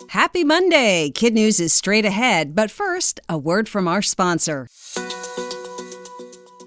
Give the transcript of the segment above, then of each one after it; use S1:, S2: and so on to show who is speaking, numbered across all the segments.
S1: Happy Monday! KidNuz is straight ahead, but first, a word from our sponsor.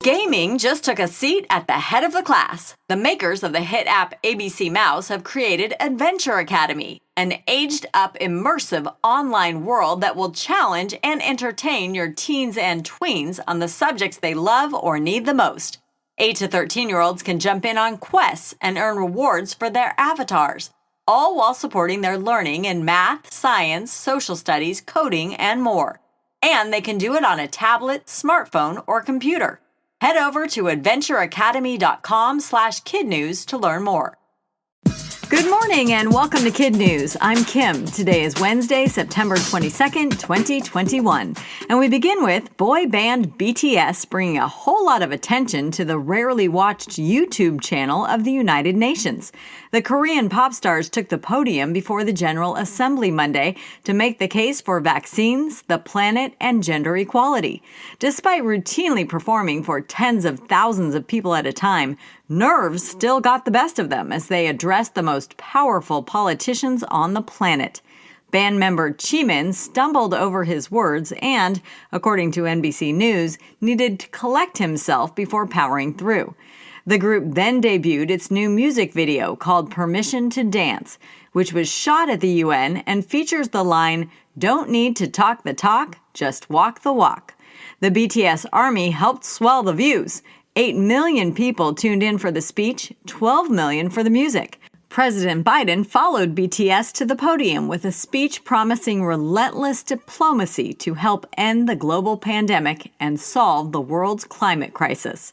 S2: Gaming just took a seat at the head of the class. The makers of the hit app ABC Mouse have created Adventure Academy, an aged-up immersive online world that will challenge and entertain your teens and tweens on the subjects they love or need the most. 8 to 13-year-olds can jump in on quests and earn rewards for their avatars, all while supporting their learning in math, science, social studies, coding, and more. And they can do it on a tablet, smartphone, or computer. Head over to adventureacademy.com/KidNuz to learn more. Good morning and welcome to KidNuz. I'm Kim. Today is Wednesday, September 22nd, 2021. And we begin with boy band BTS bringing a whole lot of attention to the rarely watched YouTube channel of the United Nations. The Korean pop stars took the podium before the General Assembly Monday to make the case for vaccines, the planet, and gender equality. Despite routinely performing for tens of thousands of people at a time, nerves still got the best of them as they addressed the most powerful politicians on the planet. Band member Jimin stumbled over his words and, according to NBC News, needed to collect himself before powering through. The group then debuted its new music video called Permission to Dance, which was shot at the UN and features the line, "Don't need to talk the talk, just walk the walk." The BTS army helped swell the views. 8 million people tuned in for the speech, 12 million for the music. President Biden followed BTS to the podium with a speech promising relentless diplomacy to help end the global pandemic and solve the world's climate crisis.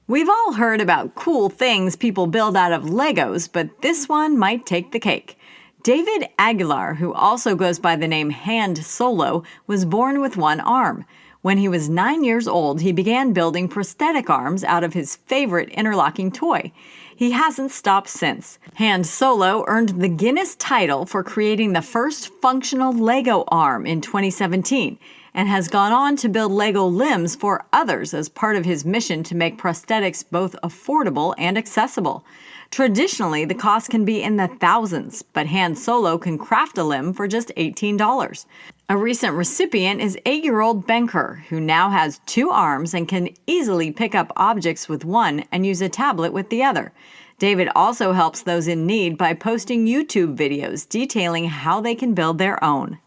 S2: We've all heard about cool things people build out of Legos, but this one might take the cake. David Aguilar, who also goes by the name Hand Solo, was born with one arm. When he was 9 years old, he began building prosthetic arms out of his favorite interlocking toy. He hasn't stopped since. Hand Solo earned the Guinness title for creating the first functional Lego arm in 2017 and has gone on to build Lego limbs for others as part of his mission to make prosthetics both affordable and accessible. Traditionally, the cost can be in the thousands, but Hand Solo can craft a limb for just $18. A recent recipient is 8-year-old Benker, who now has 2 arms and can easily pick up objects with one and use a tablet with the other. David also helps those in need by posting YouTube videos detailing how they can build their own.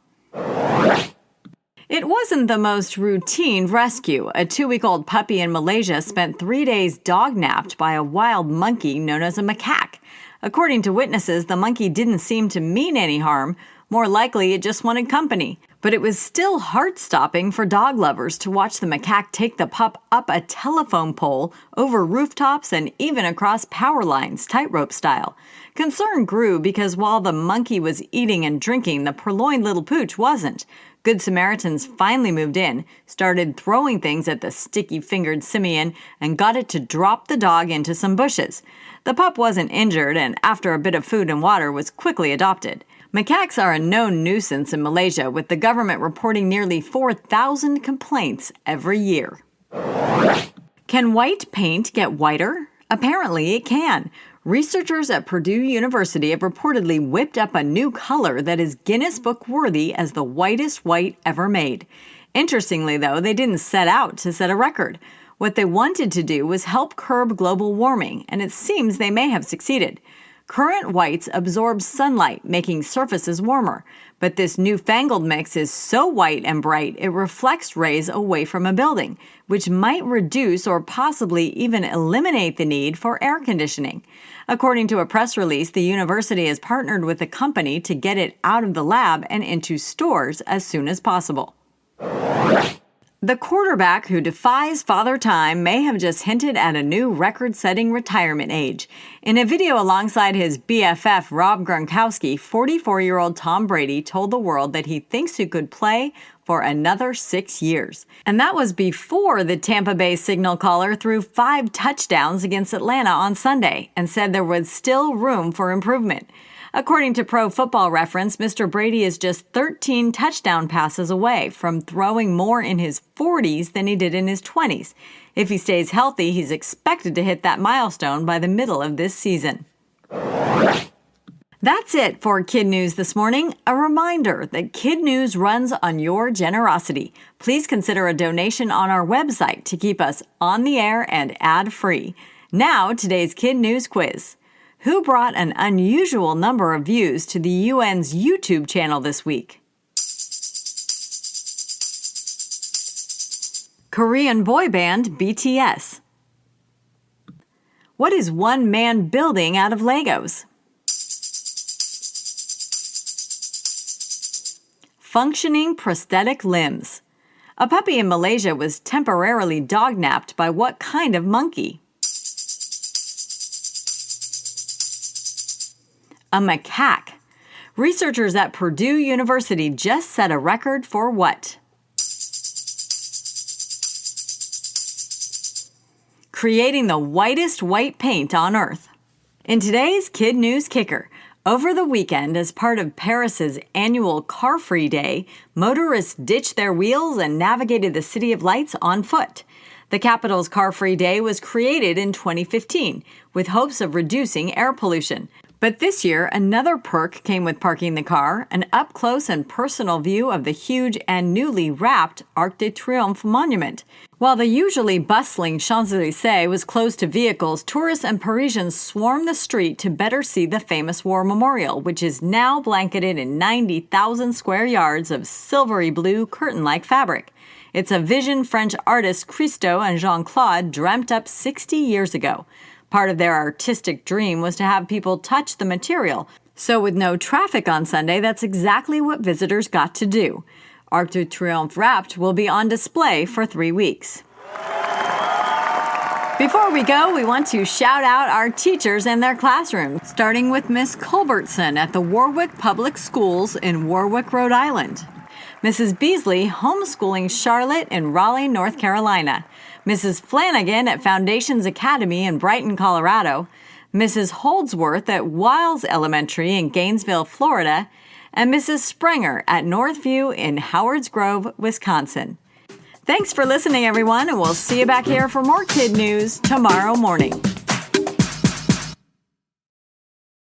S2: It wasn't the most routine rescue. A 2-week-old puppy in Malaysia spent 3 days dog-napped by a wild monkey known as a macaque. According to witnesses, the monkey didn't seem to mean any harm. More likely, it just wanted company. But it was still heart-stopping for dog lovers to watch the macaque take the pup up a telephone pole, over rooftops, and even across power lines, tightrope style. Concern grew because while the monkey was eating and drinking, the purloined little pooch wasn't. Good Samaritans finally moved in, started throwing things at the sticky-fingered simian, and got it to drop the dog into some bushes. The pup wasn't injured, and after a bit of food and water was quickly adopted. Macaques are a known nuisance in Malaysia, with the government reporting nearly 4,000 complaints every year. Can white paint get whiter? Apparently it can. Researchers at Purdue University have reportedly whipped up a new color that is Guinness Book worthy as the whitest white ever made. Interestingly, though, they didn't set out to set a record. What they wanted to do was help curb global warming, and it seems they may have succeeded. Current whites absorb sunlight, making surfaces warmer. But this newfangled mix is so white and bright it reflects rays away from a building, which might reduce or possibly even eliminate the need for air conditioning. According to a press release, the university has partnered with the company to get it out of the lab and into stores as soon as possible. The quarterback who defies Father Time may have just hinted at a new record-setting retirement age. In a video alongside his BFF Rob Gronkowski, 44-year-old Tom Brady told the world that he thinks he could play for another 6 years. And that was before the Tampa Bay signal caller threw 5 touchdowns against Atlanta on Sunday and said there was still room for improvement. According to Pro Football Reference, Mr. Brady is just 13 touchdown passes away from throwing more in his 40s than he did in his 20s. If he stays healthy, he's expected to hit that milestone by the middle of this season. That's it for Kid News this morning. A reminder that Kid News runs on your generosity. Please consider a donation on our website to keep us on the air and ad-free. Now, today's Kid News quiz. Who brought an unusual number of views to the UN's YouTube channel this week? Korean boy band BTS. What is one man building out of Legos? Functioning prosthetic limbs. A puppy in Malaysia was temporarily dog-napped by what kind of monkey? A macaque. Researchers at Purdue University just set a record for what? Creating the whitest white paint on Earth. In today's Kid News Kicker, over the weekend, as part of Paris's annual Car-Free Day, motorists ditched their wheels and navigated the City of Lights on foot. The capital's Car-Free Day was created in 2015 with hopes of reducing air pollution. But this year, another perk came with parking the car, an up-close and personal view of the huge and newly wrapped Arc de Triomphe monument. While the usually bustling Champs-Élysées was closed to vehicles, tourists and Parisians swarmed the street to better see the famous war memorial, which is now blanketed in 90,000 square yards of silvery blue curtain-like fabric. It's a vision French artists Christo and Jean-Claude dreamt up 60 years ago. Part of their artistic dream was to have people touch the material. So with no traffic on Sunday, that's exactly what visitors got to do. Arc de Triomphe Wrapped will be on display for 3 weeks. Before we go, we want to shout out our teachers and their classrooms, starting with Miss Culbertson at the Warwick Public Schools in Warwick, Rhode Island. Mrs. Beasley homeschooling Charlotte in Raleigh, North Carolina. Mrs. Flanagan at Foundations Academy in Brighton, Colorado. Mrs. Holdsworth at Wiles Elementary in Gainesville, Florida. And Mrs. Springer at Northview in Howards Grove, Wisconsin. Thanks for listening, everyone, and we'll see you back here for more Kid News tomorrow morning.